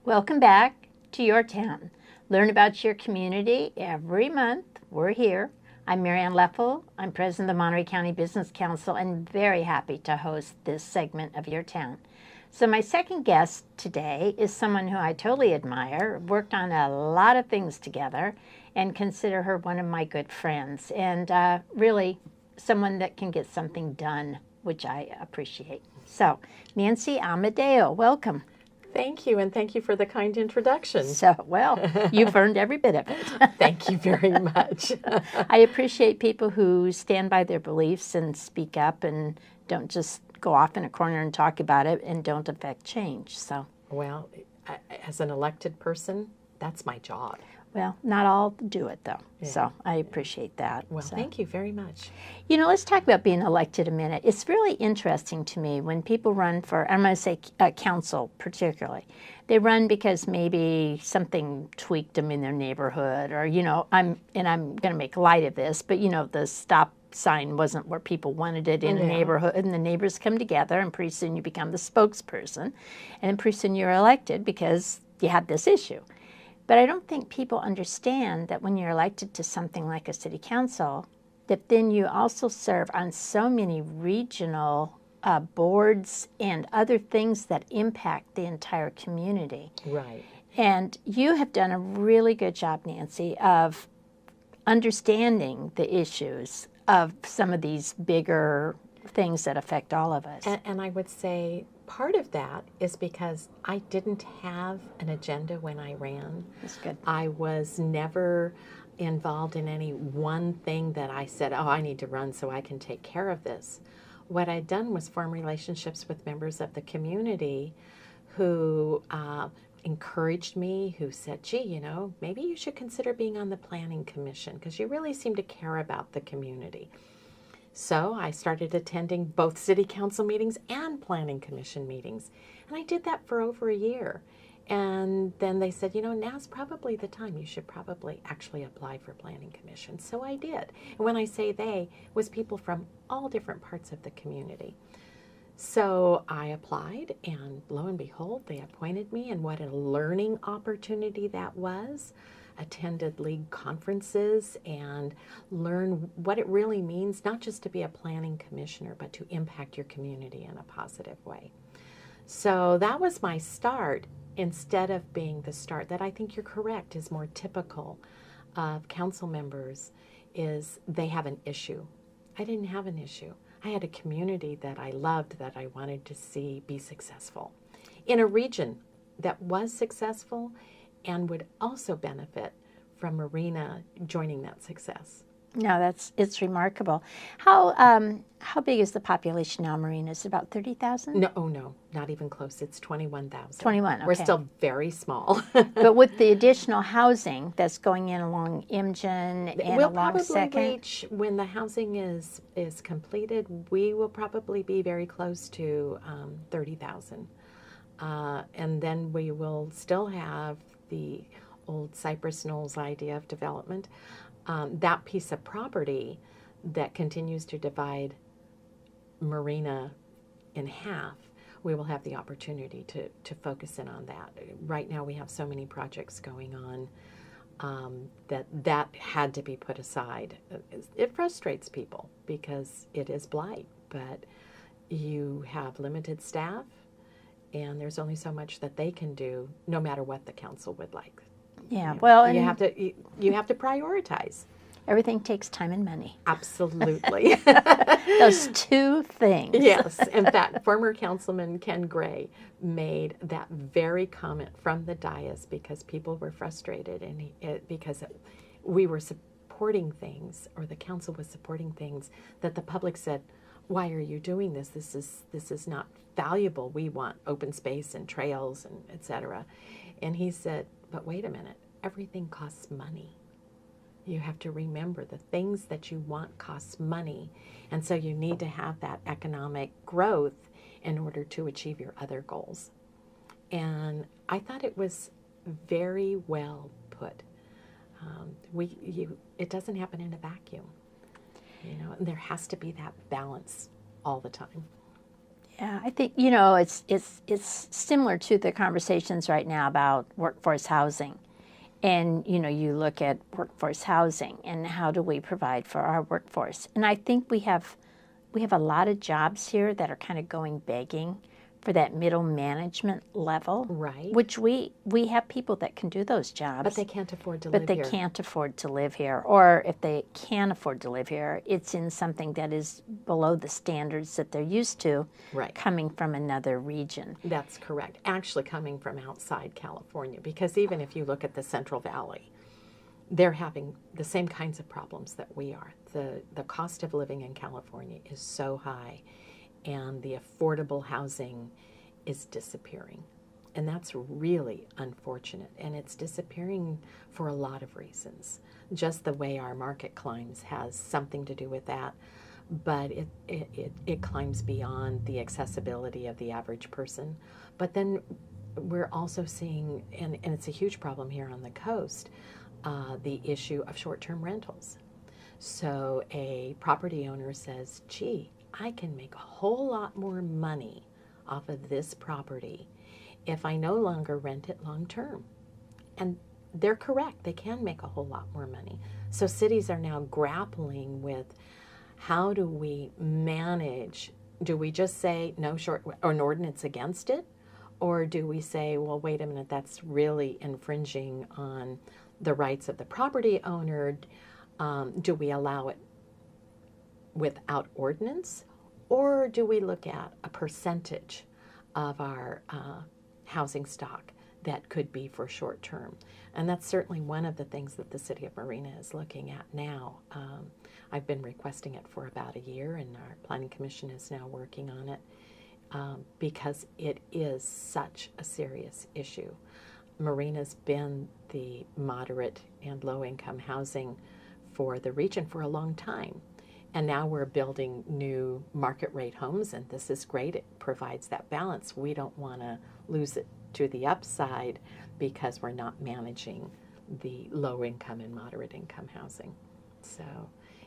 Welcome back to Your Town. Learn about your community every month. We're here. I'm Marianne Leffel. I'm president of the Monterey County Business Council and very happy to host this segment of Your Town. So my second guest today is someone who I totally admire, worked on a lot of things together, and consider her one of my good friends, and really someone that can get something done, which I appreciate. So, Nancy Amadeo, welcome. Thank you, and thank you for the kind introduction. So, well, you've earned every bit of it. Thank you very much. I appreciate people who stand by their beliefs and speak up and don't just go off in a corner and talk about it and don't affect change. So, well, as an elected person, that's my job. Well, not all do it, though. Yeah. So I appreciate that. Well, so. Thank you very much. You know, let's talk about being elected a minute. It's really interesting to me when people run for, I'm going to say council particularly. They run because maybe something tweaked them in their neighborhood, or, you know, I'm going to make light of this, but, you know, the stop sign wasn't where people wanted it in a neighborhood, and the neighbors come together, and pretty soon you become the spokesperson, and then pretty soon you're elected because you had this issue. But I don't think people understand that when you're elected to something like a city council, that then you also serve on so many regional boards and other things that impact the entire community. Right. And you have done a really good job, Nancy, of understanding the issues of some of these bigger things that affect all of us. And I would say part of that is because I didn't have an agenda when I ran. That's good. I was never involved in any one thing that I said, oh, I need to run so I can take care of this. What I'd done was form relationships with members of the community who encouraged me, who said, gee, you know, maybe you should consider being on the planning commission because you really seem to care about the community. So I started attending both city council meetings and planning commission meetings. And I did that for over a year. And then they said, you know, now's probably the time. You should probably actually apply for planning commission. So I did. And when I say they, it was people from all different parts of the community. So I applied, and lo and behold, they appointed me, and what a learning opportunity that was. Attended league conferences and learn what it really means, not just to be a planning commissioner, but to impact your community in a positive way. So that was my start, instead of being the start that I think you're correct is more typical of council members, is they have an issue. I didn't have an issue. I had a community that I loved, that I wanted to see be successful in a region that was successful and would also benefit from Marina joining that success. No, it's remarkable. How big is the population now, Marina? Is it about 30,000? No, not even close. It's 21,000. 21, okay. We're still very small. But with the additional housing that's going in along Imgen and we'll along probably Second, reach, when the housing is completed, we will probably be very close to 30,000. And then we will still have the old Cypress Knolls idea of development. That piece of property that continues to divide Marina in half, we will have the opportunity to focus in on that. Right now we have so many projects going on that had to be put aside. It frustrates people because it is blight, but you have limited staff, and there's only so much that they can do, no matter what the council would like. Yeah, well, you have to prioritize. Everything takes time and money. Absolutely. Those two things. Yes. In fact, former Councilman Ken Gray made that very comment from the dais because people were frustrated, and because we were supporting things, or the council was supporting things that the public said, why are you doing this? This is not valuable. We want open space and trails and etc. And he said, but wait a minute, everything costs money. You have to remember the things that you want cost money. And so you need to have that economic growth in order to achieve your other goals. And I thought it was very well put. It doesn't happen in a vacuum. You know, and there has to be that balance all the time. Yeah, I think, it's similar to the conversations right now about workforce housing. And, you look at workforce housing and how do we provide for our workforce. And I think we have a lot of jobs here that are kind of going begging for that middle management level. Right. Which we have people that can do those jobs. But they can't afford to live But they here. can't afford to live here. Or if they can afford to live here, it's in something that is below the standards that they're used to, Right. coming from another region. That's correct. Actually coming from outside California, because even if you look at the Central Valley, they're having the same kinds of problems that we are. The cost of living in California is so high, and the affordable housing is disappearing. And that's really unfortunate. And it's disappearing for a lot of reasons. Just the way our market climbs has something to do with that. But it climbs beyond the accessibility of the average person. But then we're also seeing, and it's a huge problem here on the coast, the issue of short-term rentals. So a property owner says, gee, I can make a whole lot more money off of this property if I no longer rent it long-term. And they're correct. They can make a whole lot more money. So cities are now grappling with, how do we manage? Do we just say no or an ordinance against it? Or do we say, well, wait a minute, that's really infringing on the rights of the property owner? Do we allow it without ordinance? Or do we look at a percentage of our housing stock that could be for short term? And that's certainly one of the things that the City of Marina is looking at now. I've been requesting it for about a year, and our Planning Commission is now working on it because it is such a serious issue. Marina's been the moderate and low-income housing for the region for a long time. And now we're building new market rate homes, and this is great. It provides that balance. We don't want to lose it to the upside because we're not managing the low-income and moderate-income housing. So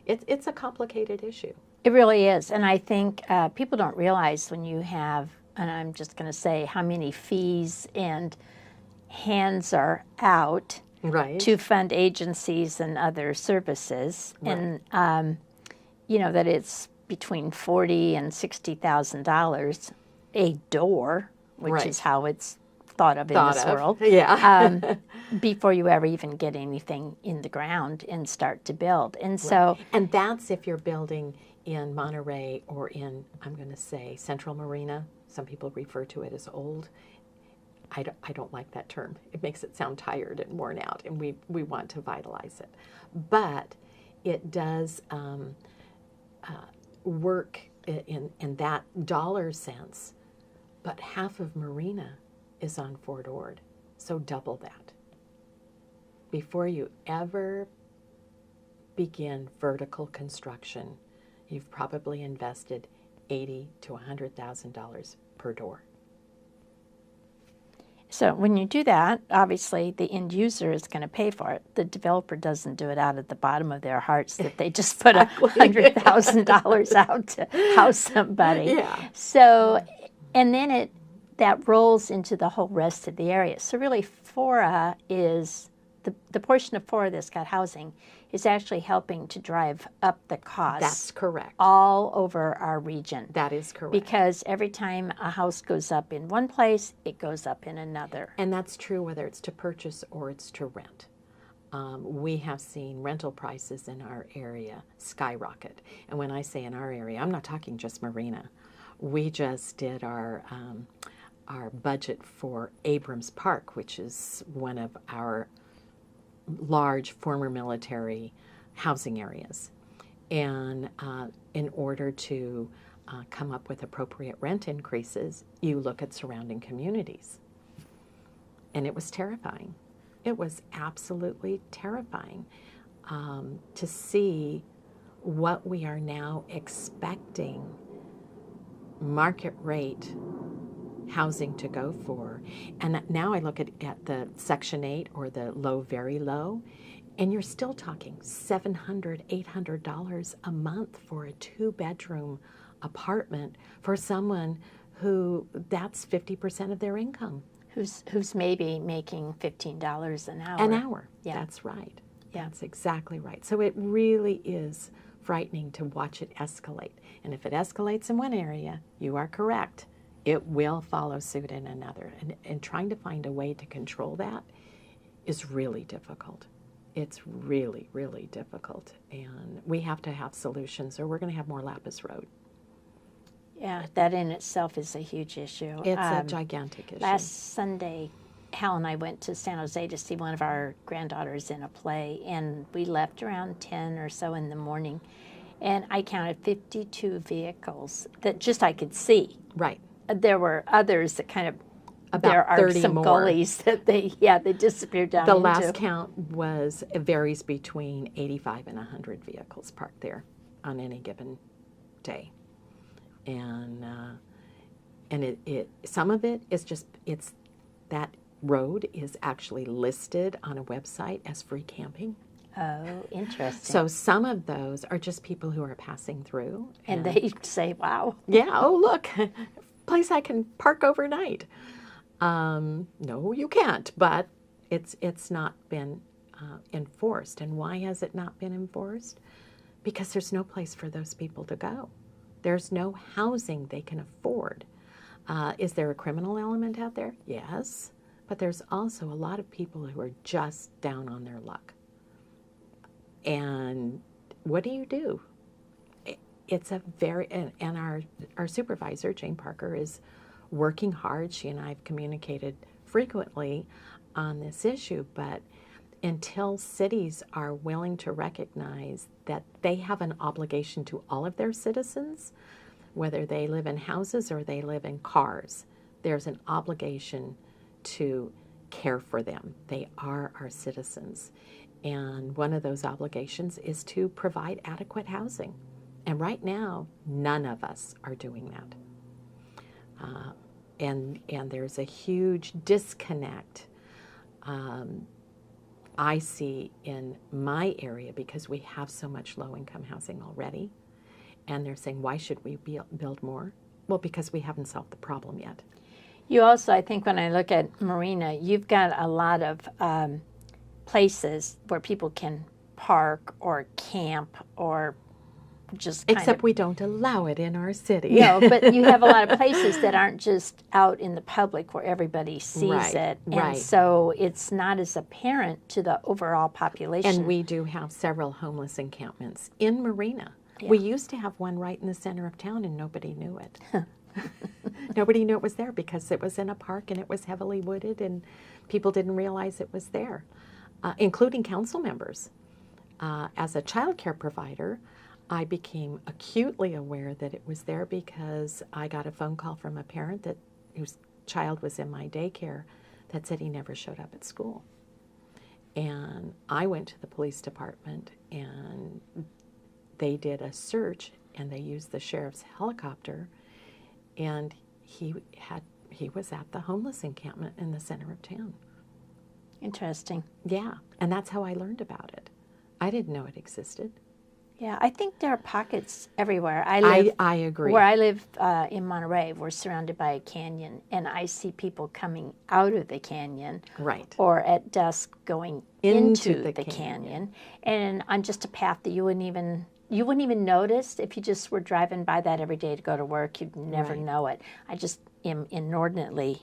it's a complicated issue. It really is. And I think people don't realize when you have, and I'm just going to say how many fees and hands are out Right. to fund agencies and other services. Right. And, that it's between $40,000 and $60,000 a door, which Right. is how it's thought of in this world. Yeah. Before you ever even get anything in the ground and start to build. And Right. so, and that's if you're building in Monterey or in, I'm going to say, Central Marina. Some people refer to it as old. I don't like that term. It makes it sound tired and worn out, and we want to vitalize it. But it does work in that dollar sense. But half of Marina is on Fort Ord, so double that. Before you ever begin vertical construction, you've probably invested $80,000 to $100,000 per door. So when you do that, obviously the end user is going to pay for it. The developer doesn't do it out of the bottom of their hearts that they just put $100,000 out to house somebody. Yeah. So, and then that rolls into the whole rest of the area. So really FORA is, the portion of FORA that's got housing is actually helping to drive up the costs. That's correct. All over our region. That is correct. Because every time a house goes up in one place, it goes up in another. And that's true whether it's to purchase or it's to rent. We have seen rental prices in our area skyrocket. And when I say in our area, I'm not talking just Marina. We just did our budget for Abrams Park, which is one of our large former military housing areas. And in order to come up with appropriate rent increases, you look at surrounding communities. And it was terrifying. It was absolutely terrifying to see what we are now expecting market rate housing to go for. And now I look at the Section 8 or the low, very low, and you're still talking $700, $800 a month for a 2-bedroom apartment for someone who that's 50% of their income. Who's maybe making $15 an hour. An hour. Yeah. That's right. Yeah. That's exactly right. So it really is frightening to watch it escalate. And if it escalates in one area, you are correct. It will follow suit in another. And trying to find a way to control that is really difficult. It's really, really difficult. And we have to have solutions or we're going to have more Lapis Road. Yeah, that in itself is a huge issue. It's a gigantic issue. Last Sunday, Hal and I went to San Jose to see one of our granddaughters in a play, and we left around 10 or so in the morning, and I counted 52 vehicles that just I could see. Right. There were others that kind of, About there are 30 some more. gullies that they disappeared down The into. last count it varies between 85 and 100 vehicles parked there on any given day. And some of it is just, that road is actually listed on a website as free camping. Oh, interesting. So some of those are just people who are passing through. And they say, wow. Yeah, oh look, place I can park overnight. No, you can't, but it's not been enforced. And why has it not been enforced? Because there's no place for those people to go. There's no housing they can afford. Is there a criminal element out there? Yes. But there's also a lot of people who are just down on their luck. And what do? It's a very, and our supervisor, Jane Parker, is working hard. She and I have communicated frequently on this issue, but until cities are willing to recognize that they have an obligation to all of their citizens, whether they live in houses or they live in cars, there's an obligation to care for them. They are our citizens. And one of those obligations is to provide adequate housing. And right now, none of us are doing that. And there's a huge disconnect I see in my area because we have so much low-income housing already. And they're saying, why should we build more? Well, because we haven't solved the problem yet. You also, I think when I look at Marina, you've got a lot of places where people can park or camp or just kind Except of, we don't allow it in our city. No, but you have a lot of places that aren't just out in the public where everybody sees Right, it. And right. so it's not as apparent to the overall population. And we do have several homeless encampments in Marina. Yeah. We used to have one right in the center of town and nobody knew it. Nobody knew it was there because it was in a park and it was heavily wooded and people didn't realize it was there, including council members. As a child care provider, I became acutely aware that it was there because I got a phone call from a parent whose child was in my daycare that said he never showed up at school. And I went to the police department and they did a search and they used the sheriff's helicopter and he was at the homeless encampment in the center of town. Interesting. Yeah, and that's how I learned about it. I didn't know it existed. Yeah, I think there are pockets everywhere. I agree. Where I live in Monterey, we're surrounded by a canyon, and I see people coming out of the canyon, Right. or at dusk going into the canyon, and on just a path that you wouldn't even notice if you just were driving by that every day to go to work. You'd never Right. know it. I just am inordinately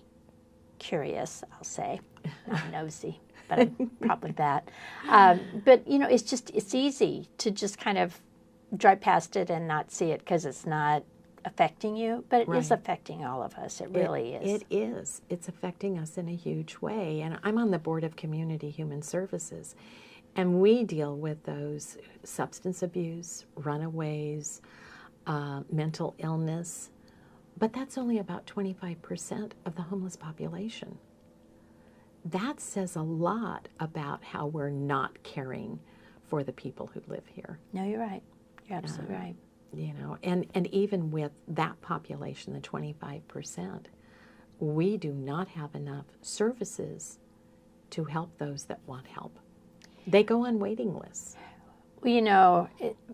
curious, I'll say, not nosy. But I'm probably that. But, it's easy to just kind of drive past it and not see it because it's not affecting you. But it is Right. affecting all of us. It really is. It is. It's affecting us in a huge way. And I'm on the board of Community Human Services. And we deal with those substance abuse, runaways, mental illness. But that's only about 25% of the homeless population. That says a lot about how we're not caring for the people who live here. No, you're right. You're absolutely right. And even with that population, the 25%, we do not have enough services to help those that want help. They go on waiting lists. Well,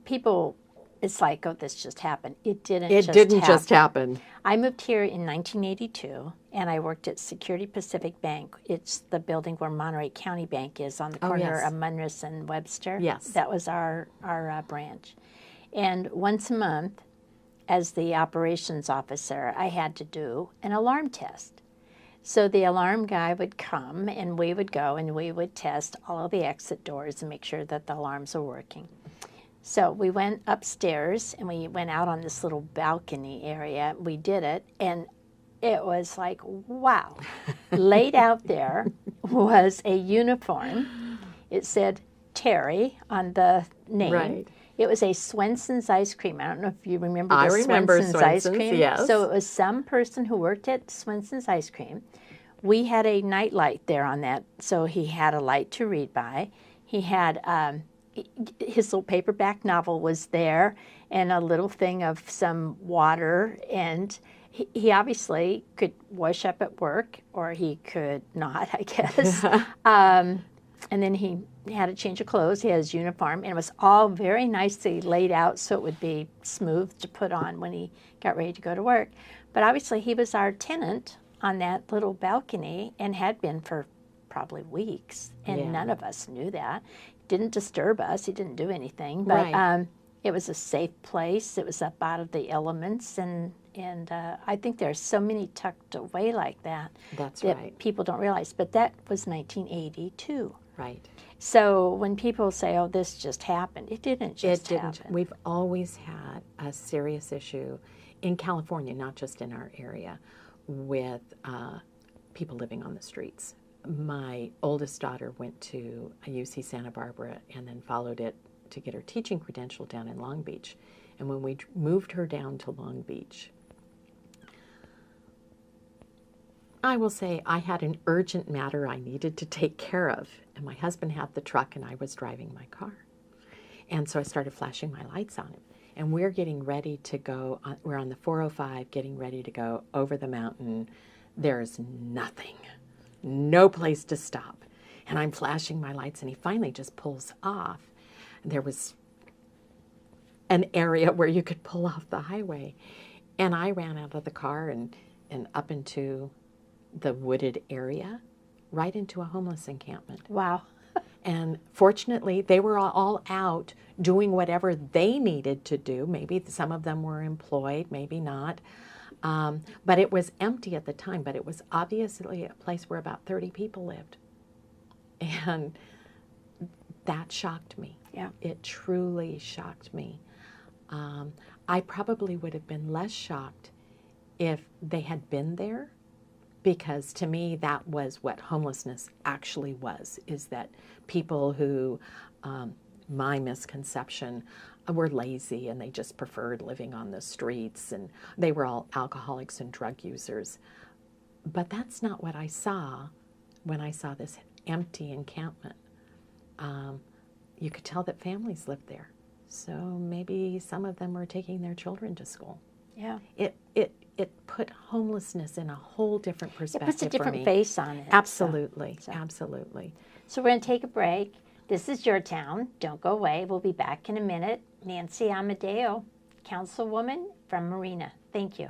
people it's like, oh, this just happened. It didn't It just didn't happen. just happen. I moved here in 1982, and I worked at Security Pacific Bank. It's the building where Monterey County Bank is on the corner yes. of Munris and Webster. Yes. That was our branch. And once a month, as the operations officer, I had to do an alarm test. So the alarm guy would come, and we would go, and we would test all of the exit doors and make sure that the alarms are working. So we went upstairs, and we went out on this little balcony area. We did it, and it was like, wow. Laid out there was a uniform. It said Terry on the name. Right. It was a Swenson's ice cream. I don't know if you remember I the remember Swenson's ice Swenson's, cream. yes. So it was some person who worked at Swenson's ice cream. We had a night light there on that, so he had a light to read by. He had his little paperback novel was there, and a little thing of some water, and he obviously could wash up at work, or he could not, I guess. And then he had a change of clothes. He had his uniform, and it was all very nicely laid out so it would be smooth to put on when he got ready to go to work. But obviously he was our tenant on that little balcony and had been for probably weeks, and none of us knew that. Didn't disturb us. He didn't do anything, but Right. It was a safe place. It was up out of the elements, and I think there's so many tucked away like that That's that right. people don't realize. But that was 1982. Right. So when people say, "Oh, this just happened," it didn't just happen. We've always had a serious issue in California, not just in our area, with people living on the streets. My oldest daughter went to a UC Santa Barbara and then followed it to get her teaching credential down in Long Beach. And when we moved her down to Long Beach, I will say I had an urgent matter I needed to take care of. And my husband had the truck and I was driving my car. And so I started flashing my lights on him. And we're getting ready to go, we're on the 405 getting ready to go over the mountain. There's nothing, no place to stop. And I'm flashing my lights and he finally just pulls off. And there was an area where you could pull off the highway. And I ran out of the car and up into the wooded area, right into a homeless encampment. Wow. And fortunately, they were all out doing whatever they needed to do. Maybe some of them were employed, maybe not. But it was empty at the time, but it was obviously a place where about 30 people lived. And that shocked me. Yeah. It truly shocked me. I probably would have been less shocked if they had been there, because to me that was what homelessness actually was, is that people who, my misconception, were lazy and they just preferred living on the streets, and they were all alcoholics and drug users. But that's not what I saw when I saw this empty encampment. You could tell that families lived there. So maybe some of them were taking their children to school. Yeah. It put homelessness in a whole different It perspective puts a for different me. face on it. Absolutely, So. absolutely. So we're going to take a break. This is Your Town. Don't go away. We'll be back in a minute. Nancy Amadeo, Councilwoman from Marina. Thank you.